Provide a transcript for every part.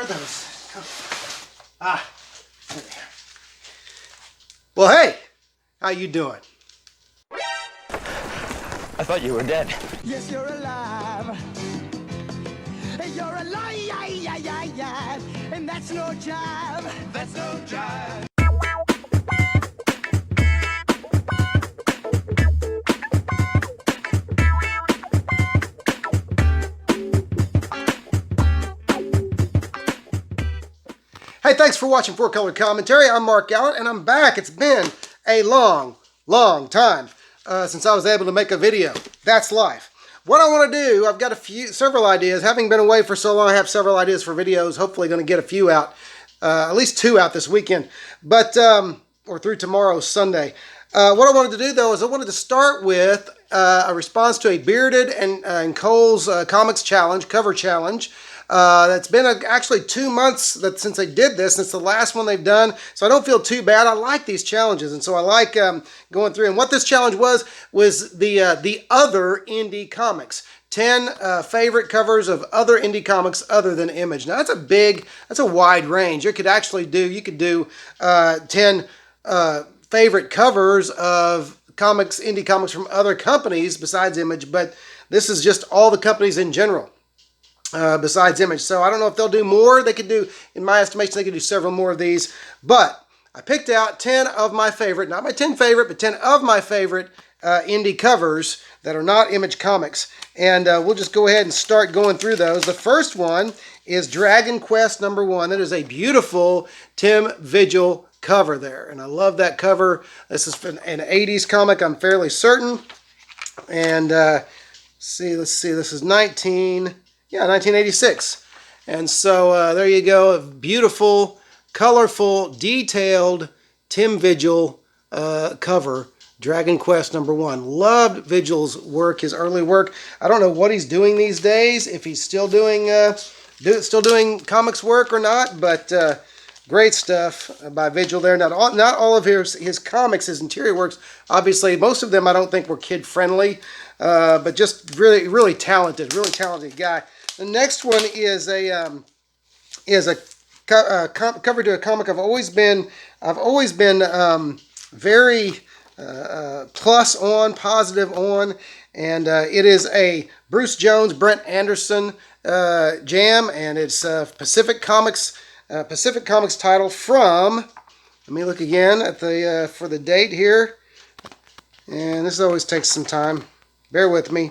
those. Ah, there they are. Well, hey, how you doing? I thought you were dead. Yes, you're alive. You're alive, and that's no jive. That's no jive. Hey, thanks for watching Four Color Commentary. I'm Mark Gallant, and I'm back. It's been a long time since I was able to make a video. That's life. What I want to do, I've got several ideas. Having been away for so long, I have several ideas for videos. Hopefully going to get a few out, at least 2 out this weekend, but or through tomorrow, Sunday. What I wanted to do, though, is I wanted to start with a response to a Bearded and Cole's Comics Challenge, cover challenge. That's been actually 2 months since they did this. It's the last one they've done, so I don't feel too bad. I like these challenges, and so I like going through. And what this challenge was the other indie comics. 10 favorite covers of other indie comics other than Image. Now that's a wide range. You could do 10 favorite covers of indie comics from other companies besides Image, but this is just all the companies in general. Besides Image. So I don't know if they'll do more. They could do, in my estimation, they could do several more of these. But I picked out 10 of my favorite, not my 10 favorite, but 10 of my favorite indie covers that are not Image Comics. And we'll just go ahead and start going through those. The first one is Dragon Quest #1. That is a beautiful Tim Vigil cover there. And I love that cover. This is an 80s comic, I'm fairly certain. And let's see, this is 1986. And so there you go, a beautiful, colorful, detailed Tim Vigil cover, Dragon Quest #1. Loved Vigil's work, his early work. I don't know what he's doing these days, if he's still doing comics work or not, but great stuff by Vigil there. Not all of his comics, his interior works, obviously, most of them I don't think were kid-friendly, but just really talented guy. The next one is a cover to a comic I've always been very positive on, and it is a Bruce Jones, Brent Anderson jam, and it's Pacific Comics title from. Let me look again at the for the date here, and this always takes some time. Bear with me.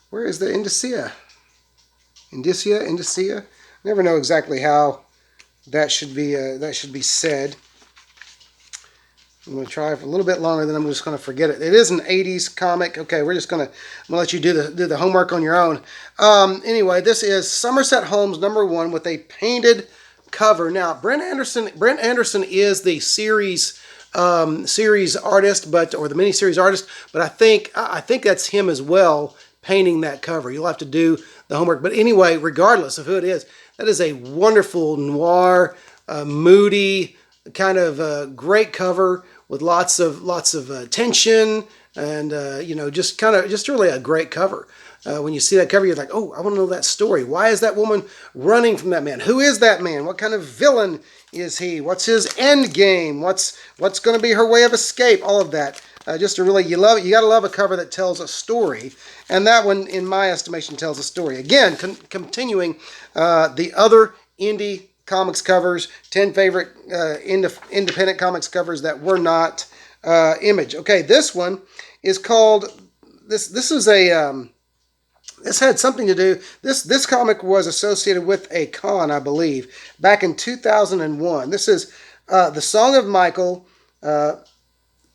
Where is the indicia? Indicia. Never know exactly how that should be said. I'm going to try for a little bit longer, then I'm just going to forget it. It is an 80s comic. Okay, I'm going to let you do the homework on your own. Anyway, this is Somerset Holmes #1 with a painted cover. Now, Brent Anderson is the series artist, or the miniseries artist, but I think that's him as well, painting that cover. You'll have to do the homework. But anyway, regardless of who it is, that is a wonderful noir, moody, kind of great cover with lots of tension, and just really a great cover. When you see that cover, you're like, oh, I want to know that story. Why is that woman running from that man? Who is that man? What kind of villain is he? What's his end game? What's going to be her way of escape? All of that. Just to really, you got to love a cover that tells a story, and that one, in my estimation, tells a story. Again, continuing the other indie comics covers, 10 favorite independent comics covers that were not Image. Okay, this one is called. This had something to do. This comic was associated with a con, I believe, back in 2001. This is The Song of Michael.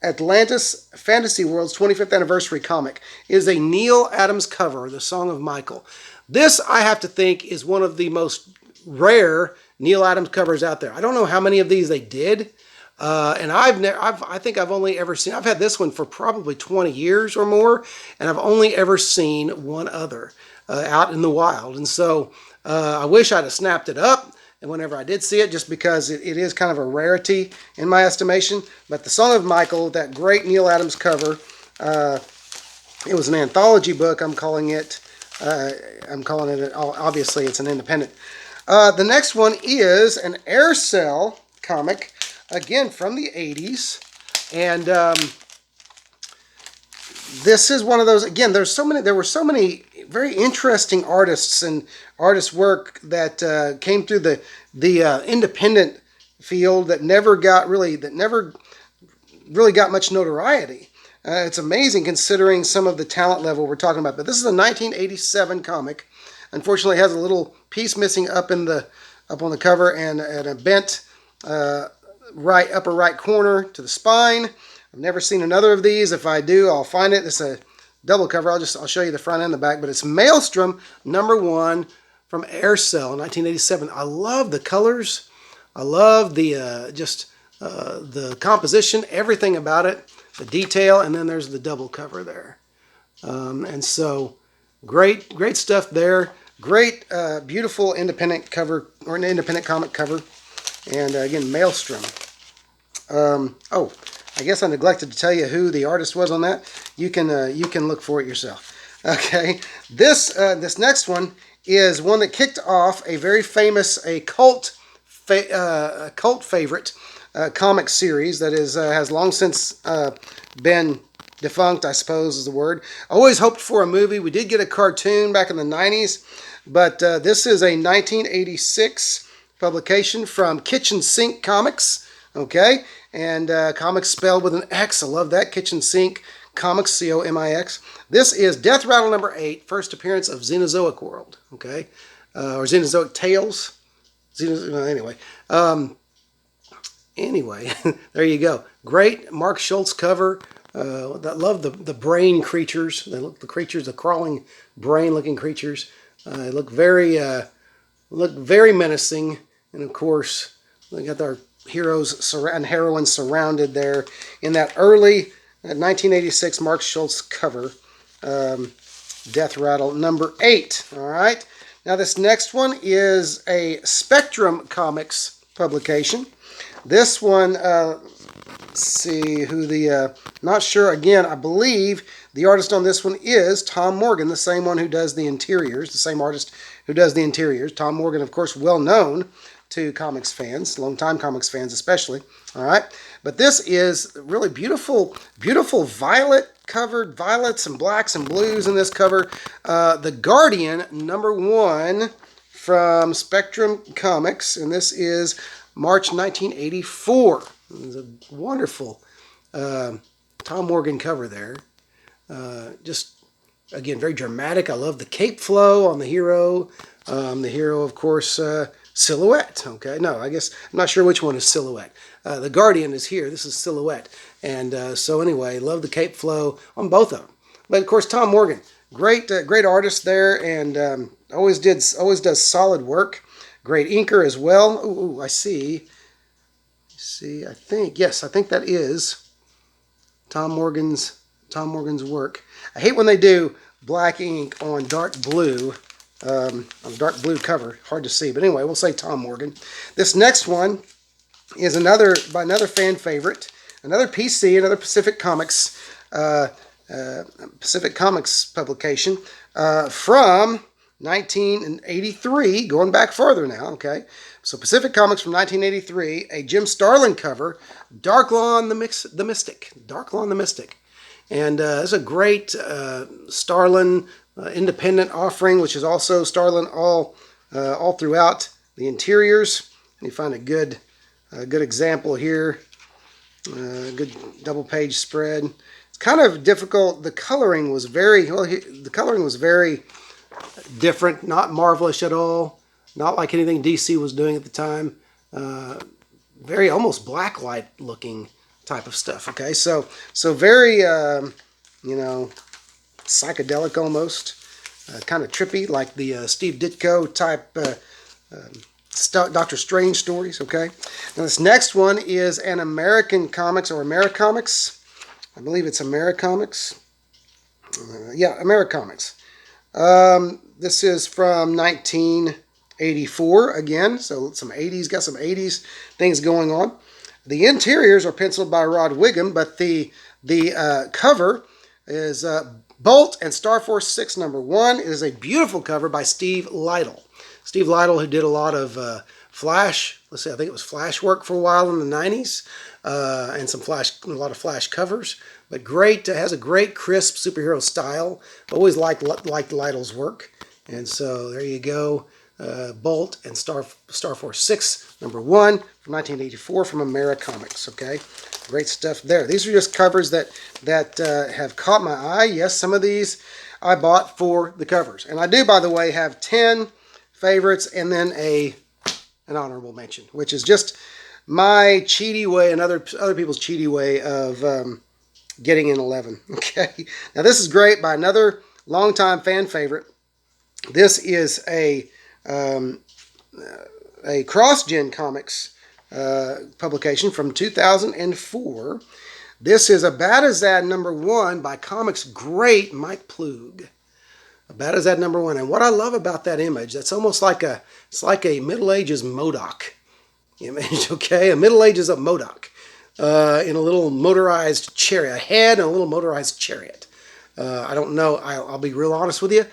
Atlantis Fantasy World's 25th anniversary comic. Is a Neal Adams cover, The Song of Michael. This, I have to think, is one of the most rare Neal Adams covers out there. I don't know how many of these they did, and I think I've only ever seen. I've had this one for probably 20 years or more, and I've only ever seen one other out in the wild. And so I wish I'd have snapped it up. And whenever I did see it, just because it is kind of a rarity in my estimation. But The Song of Michael, that great Neal Adams cover, it was an anthology book. I'm calling it, obviously it's an independent. The next one is an Air Cell comic, again from the 80s. And this is one of those, again, there were so many very interesting artists and artist work that came through the independent field that never really got much notoriety. It's amazing considering some of the talent level we're talking about. But this is a 1987 comic. Unfortunately, it has a little piece missing up on the cover and a bent upper right corner to the spine. I've never seen another of these. If I do, I'll find it. It's a double cover. I'll show you the front and the back. But it's Maelstrom #1 from Air Cell, 1987. I love the colors. I love the the composition, everything about it, the detail, and then there's the double cover there. And so, great stuff there. Great, beautiful independent cover, or an independent comic cover. And again, Maelstrom. Oh, I guess I neglected to tell you who the artist was on that. You can look for it yourself. Okay, this next one is one that kicked off a very famous cult favorite comic series that has long since been defunct, I suppose is the word. I always hoped for a movie. We did get a cartoon back in the 90s, but this is a 1986 publication from Kitchen Sink Comics, okay? And comics spelled with an X. I love that. Kitchen Sink Comics, C-O-M-I-X. This is Death Rattle #8, first appearance of Xenozoic World, okay? Or Xenozoic Tales. Anyway. Anyway, there you go. Great Mark Schultz cover. I love the brain creatures. The creatures, the crawling brain-looking creatures. They look very menacing. And of course, we got our heroes and heroines surrounded there in that early 1986 Mark Schultz cover. Death Rattle #8. All right. Now this next one is a Spectrum Comics publication. This one, let's see who not sure. Again, I believe the artist on this one is Tom Morgan, the same one who does the interiors, the same artist who does the interiors. Tom Morgan, of course, well known to comics fans, longtime comics fans especially. All right, but this is really beautiful violet covered, violets and blacks and blues in this cover. The Guardian #1 from Spectrum Comics, and this is March 1984. It's a wonderful Tom Morgan cover there. Just, again, very dramatic. I love the cape flow on the hero. The hero, of course, Silhouette. Okay, no, I guess I'm not sure which one is Silhouette. The Guardian is here. This is Silhouette. And so anyway, love the cape flow on both of them. But of course, Tom Morgan, great artist there, and always does solid work. Great inker as well. Ooh, I see. I think that is Tom Morgan's work. I hate when they do black ink on dark blue, on a dark blue cover. Hard to see, but anyway, we'll say Tom Morgan. This next one is another fan favorite, another PC, another Pacific Comics publication from 1983, going back further now, okay? So Pacific Comics from 1983, a Jim Starlin cover, Darklawn the Mystic. Darklawn the Mystic. And it's a great Starlin independent offering, which is also Starlin all throughout the interiors. You find a good example here, good double page spread. It's kind of difficult. The coloring was very different, not marvelous at all, not like anything DC was doing at the time. Very almost blacklight looking type of stuff. Okay, so very psychedelic almost, kind of trippy, like the Steve Ditko type Doctor Strange stories. Okay, now this next one is an American Comics or Americomics. I believe it's Americomics. Yeah, Americomics. This is from 1984 again, so got some 80s things going on. The interiors are penciled by Rod Wiggum, but the cover is Bolt and Star Force 6 #1. It is a beautiful cover by Steve Lytle. Steve Lytle, who did a lot of Flash. Let's see, I think it was Flash work for a while in the '90s, and a lot of Flash covers. But great, has a great crisp superhero style. Always liked Lytle's work, and so there you go. Bolt and Star Force 6, #1 from 1984 from Americomics. Okay, great stuff there. These are just covers that have caught my eye. Yes, some of these I bought for the covers, and I do, by the way, have 10 favorites and then an honorable mention, which is just my cheaty way and other people's cheaty way of getting in 11. Okay, now this is great by another longtime fan favorite. This is a CrossGen Comics publication from 2004. This is Abadazad #1 by comics great Mike Ploog. Abadazad #1, and what I love about that image, that's almost like it's like a Middle Ages MODOK image. Okay, a Middle Ages of MODOK in a little motorized chariot, a head and a little motorized chariot. I don't know. I'll be real honest with you.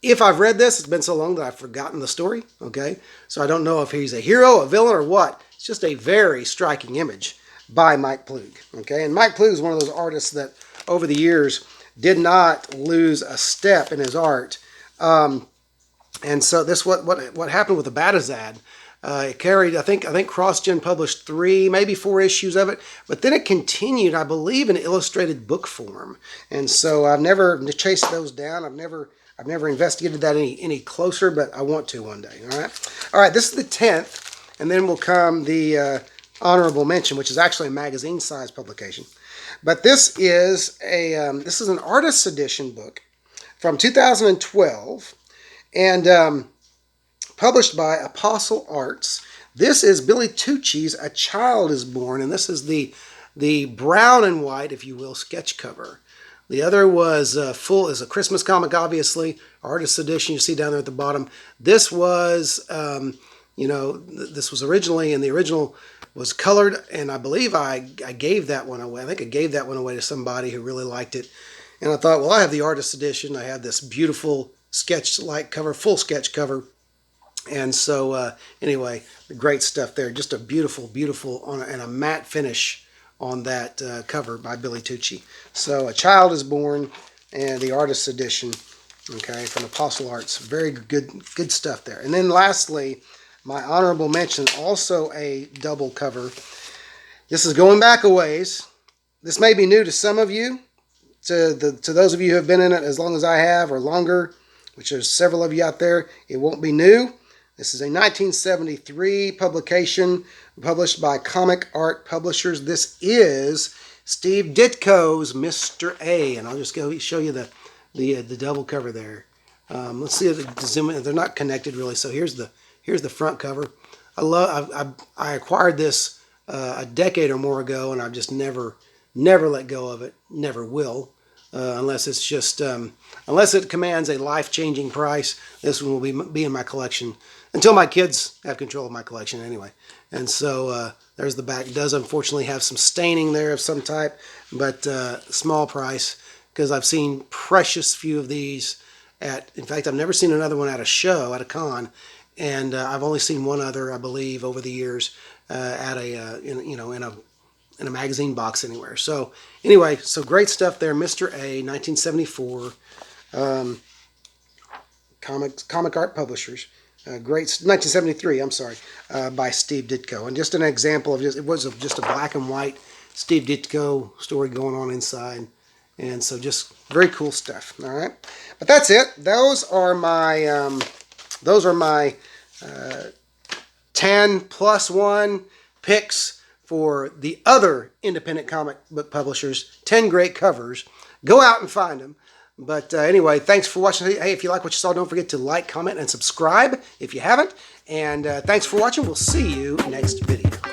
If I've read this, it's been so long that I've forgotten the story, okay? So I don't know if he's a hero, a villain, or what. It's just a very striking image by Mike Ploog, okay? And Mike Ploog is one of those artists that over the years did not lose a step in his art. And so this what happened with the Abadazad. It carried, I think CrossGen published 3, maybe 4 issues of it, but then it continued, I believe, in illustrated book form. And so I've never chased those down. I've never investigated that any closer, but I want to one day. All right. This is the 10th, and then will come the honorable mention, which is actually a magazine-sized publication. But this is an artist's edition book from 2012, and published by Apostle Arts. This is Billy Tucci's "A Child Is Born," and this is the brown and white, if you will, sketch cover. The other was is a Christmas comic, obviously, artist's edition. You see down there at the bottom. This was, this was originally, and the original was colored, and I believe I gave that one away. I think I gave that one away to somebody who really liked it. And I thought, well, I have the artist's edition. I have this beautiful sketch-like cover, full sketch cover. And so, anyway, great stuff there. Just a beautiful, beautiful, and a matte finish on that cover by Billy Tucci. So, "A Child Is Born" and the artist's edition, okay, from Apostle Arts. Very good stuff there. And then lastly, my honorable mention, also a double cover. This is going back a ways. This may be new to some of you. To those of you who have been in it as long as I have or longer, which there's several of you out there, it won't be new. This is a 1973 publication published by Comic Art Publishers. This is Steve Ditko's Mr. A, and I'll just go show you the double cover there. Let's see if the zoom in. They're not connected really. So here's the front cover. I acquired this a decade or more ago, and I've just never let go of it. Never will, unless it's just unless it commands a life-changing price. This one will be in my collection until my kids have control of my collection anyway. And so there's the back. It does unfortunately have some staining there of some type, but small price, because I've seen precious few of these in fact, I've never seen another one at a show, at a con, and I've only seen one other, I believe, over the years at in a magazine box anywhere. So anyway, so great stuff there. Mr. A, 1974, Comic Art Publishers. Great, 1973, I'm sorry, by Steve Ditko. And just an example of it was just a black and white Steve Ditko story going on inside. And so just very cool stuff. All right, but that's it. Those are my 10 plus 1 picks for the other independent comic book publishers. 10 great covers. Go out and find them. But anyway, thanks for watching. Hey, if you like what you saw, don't forget to like, comment, and subscribe if you haven't. And thanks for watching. We'll see you next video.